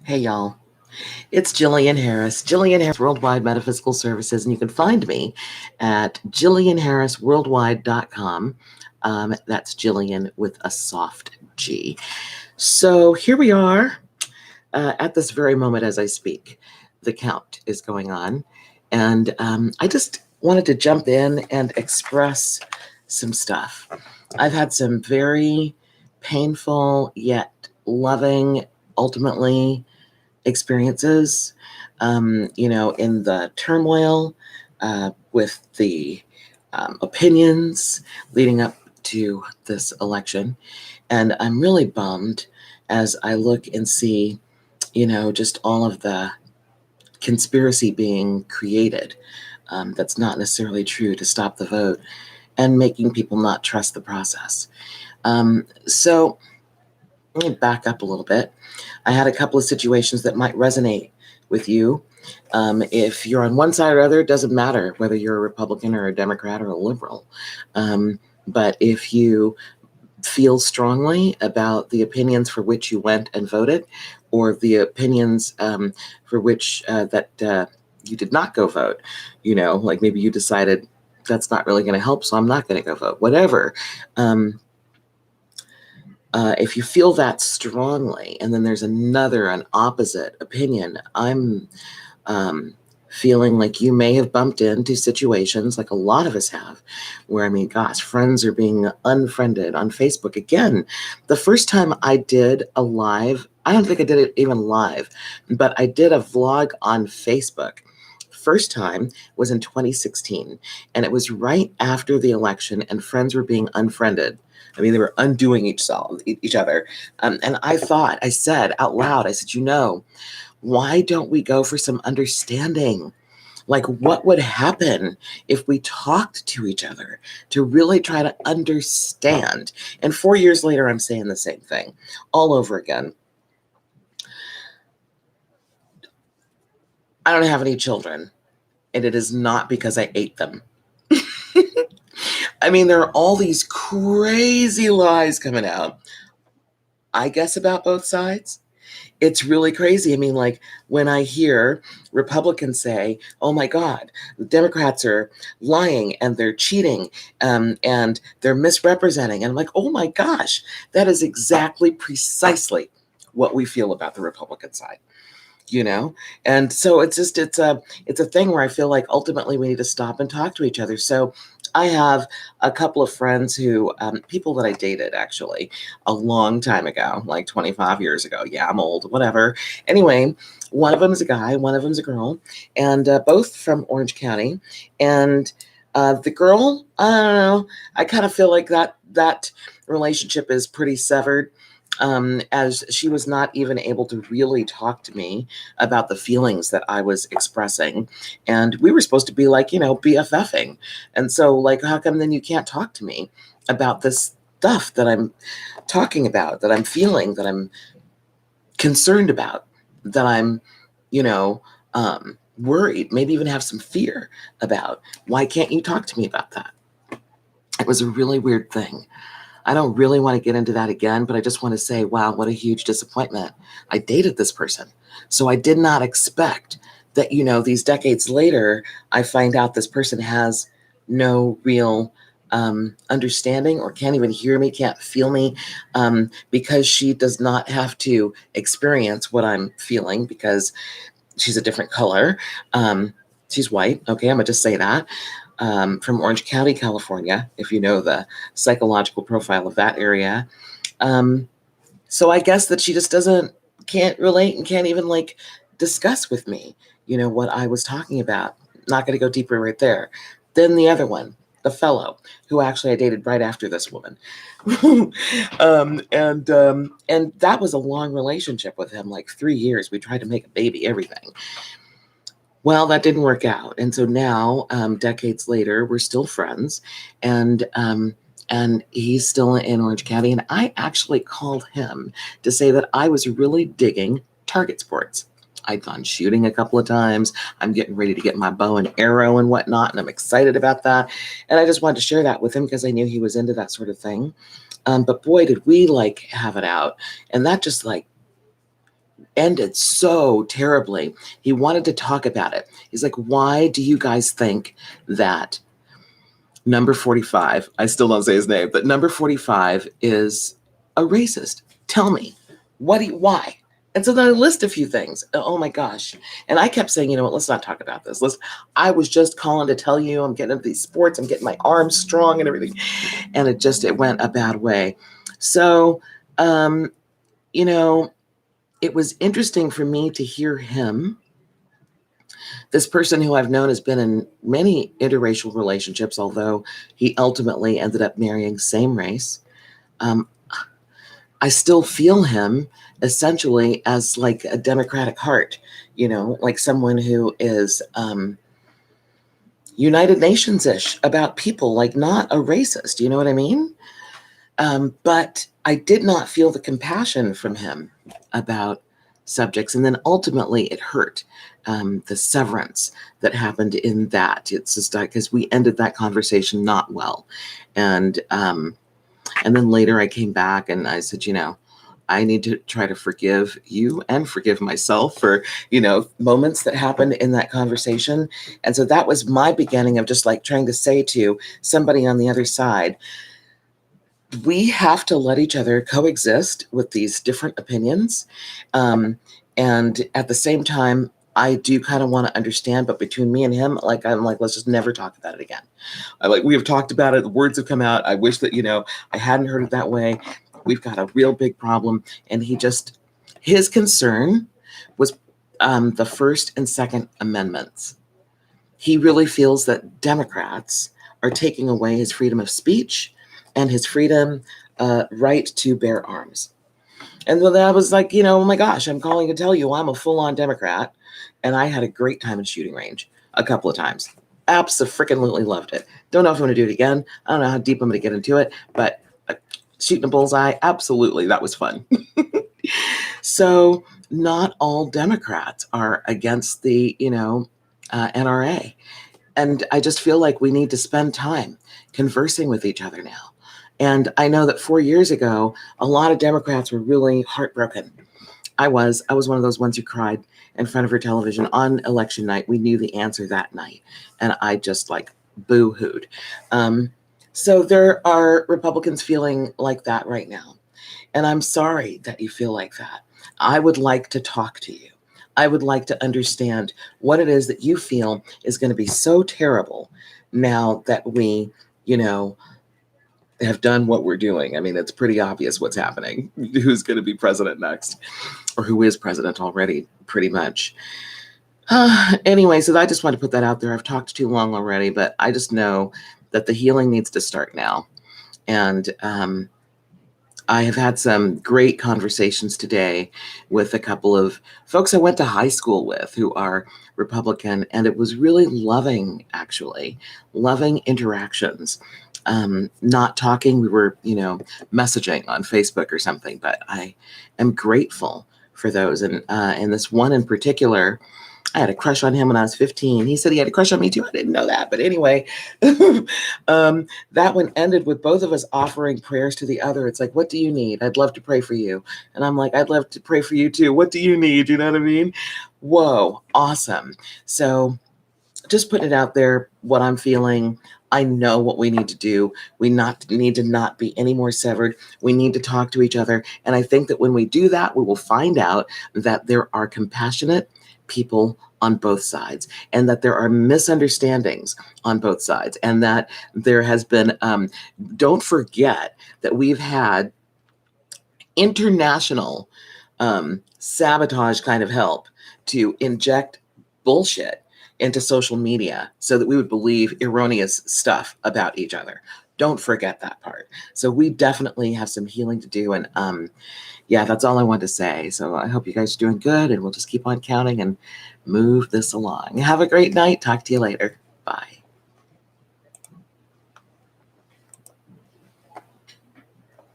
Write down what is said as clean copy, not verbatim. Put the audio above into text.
Hey y'all, it's Gillian Harris, Gillian Harris Worldwide Metaphysical Services, and you can find me at GillianHarrisWorldwide.com. That's Gillian with a soft G. So here we are at this very moment as I speak. The count is going on, and I just wanted to jump in and express some stuff. I've had some very painful yet loving, ultimately experiences, in the turmoil with the opinions leading up to this election. And I'm really bummed as I look and see, just all of the conspiracy being created that's not necessarily true to stop the vote and making people not trust the process. So let me back up a little bit. I had a couple of situations that might resonate with you. If you're on one side or other, it doesn't matter whether you're a Republican or a Democrat or a liberal. But if you feel strongly about the opinions for which you went and voted, or the opinions for which you did not go vote, like maybe you decided that's not really going to help, so I'm not going to go vote, whatever. If you feel that strongly, and then there's an opposite opinion, I'm feeling like you may have bumped into situations like a lot of us have, where, gosh, friends are being unfriended on Facebook. Again, the first time I did a live, I don't think I did it even live, but I did a vlog on Facebook. First time was in 2016, and it was right after the election, and friends were being unfriended. They were undoing each other. And I said out loud, I said, why don't we go for some understanding? Like, what would happen if we talked to each other to really try to understand? And 4 years later, I'm saying the same thing all over again. I don't have any children, and it is not because I ate them. There are all these crazy lies coming out, I guess, about both sides. It's really crazy. Like when I hear Republicans say, oh my God, the Democrats are lying and they're cheating and they're misrepresenting. And I'm like, oh my gosh, that is exactly precisely what we feel about the Republican side. And so it's a thing where I feel like ultimately we need to stop and talk to each other. So I have a couple of friends who people that I dated actually a long time ago, like 25 years ago. Yeah, I'm old, whatever. Anyway, one of them is a guy, one of them is a girl, and both from Orange County. And the girl, I don't know, I kind of feel like that relationship is pretty severed, as she was not even able to really talk to me about the feelings that I was expressing. And we were supposed to be like, BFFing. And so, like, how come then you can't talk to me about this stuff that I'm talking about, that I'm feeling, that I'm concerned about, that I'm, worried, maybe even have some fear about? Why can't you talk to me about that? It was a really weird thing. I don't really want to get into that again, but I just want to say, wow, what a huge disappointment. I dated this person. So I did not expect that, these decades later, I find out this person has no real understanding, or can't even hear me, can't feel me, because she does not have to experience what I'm feeling because she's a different color. She's white. Okay, I'm going to just say that. From Orange County, California, if you know the psychological profile of that area. So I guess that she just can't relate and can't even like discuss with me, what I was talking about. Not going to go deeper right there. Then the other one, the fellow who actually I dated right after this woman. And that was a long relationship with him, like 3 years. We tried to make a baby, everything. Well, that didn't work out. And so now, decades later, we're still friends. And he's still in Orange County. And I actually called him to say that I was really digging target sports. I'd gone shooting a couple of times. I'm getting ready to get my bow and arrow and whatnot, and I'm excited about that. And I just wanted to share that with him because I knew he was into that sort of thing. But boy, did we like have it out. And that just like ended so terribly. He wanted to talk about it. He's like, why do you guys think that number 45, I still don't say his name, but number 45 is a racist? Tell me, why? And so then I list a few things. Oh my gosh. And I kept saying, you know what, let's not talk about this. I was just calling to tell you I'm getting into these sports, I'm getting my arms strong and everything. And it went a bad way. So, you know, it was interesting for me to hear him, this person who I've known has been in many interracial relationships, although he ultimately ended up marrying same race. Um, I still feel him essentially as like a Democratic heart, like someone who is United Nations-ish about people, like not a racist, you know what I mean? But I did not feel the compassion from him about subjects. And then ultimately it hurt, the severance that happened in that. It's just because we ended that conversation not well. And then later I came back and I said, I need to try to forgive you and forgive myself for, moments that happened in that conversation. And so that was my beginning of just like trying to say to somebody on the other side, we have to let each other coexist with these different opinions. And at the same time, I do kind of want to understand, but between me and him, I'm like, let's just never talk about it again. We have talked about it. The words have come out. I wish that, I hadn't heard it that way. We've got a real big problem. And his concern was the First and Second Amendments. He really feels that Democrats are taking away his freedom of speech and his freedom, right to bear arms. And so that was like, oh my gosh, I'm calling to tell you I'm a full-on Democrat. And I had a great time in shooting range a couple of times. Abso-freaking-lutely loved it. Don't know if I'm going to do it again. I don't know how deep I'm going to get into it, but shooting a bullseye, absolutely, that was fun. So not all Democrats are against the, NRA. And I just feel like we need to spend time conversing with each other now. And I know that 4 years ago, a lot of Democrats were really heartbroken. I was one of those ones who cried in front of her television on election night. We knew the answer that night. And I just like boo-hooed. So there are Republicans feeling like that right now. And I'm sorry that you feel like that. I would like to talk to you. I would like to understand what it is that you feel is going to be so terrible now that we, have done what we're doing. I mean, it's pretty obvious what's happening, who's going to be president next, or who is president already, pretty much. Anyway, so I just want to put that out there. I've talked too long already, but I just know that the healing needs to start now. And I have had some great conversations today with a couple of folks I went to high school with who are Republican, and it was really loving, actually, loving interactions. Not talking, we were, messaging on Facebook or something, but I am grateful for those. And this one in particular, I had a crush on him when I was 15. He said he had a crush on me too. I didn't know that. But anyway, that one ended with both of us offering prayers to the other. It's like, what do you need? I'd love to pray for you. And I'm like, I'd love to pray for you too. What do you need? You know what I mean? Whoa, awesome. So just putting it out there, what I'm feeling. I know what we need to do. We need to not be any more severed. We need to talk to each other. And I think that when we do that, we will find out that there are compassionate people on both sides, and that there are misunderstandings on both sides, and that there has been, don't forget that we've had international sabotage kind of help to inject bullshit into social media so that we would believe erroneous stuff about each other. Don't forget that part. So we definitely have some healing to do. And yeah, that's all I wanted to say. So I hope you guys are doing good, and we'll just keep on counting and move this along. Have a great night. Talk to you later. Bye.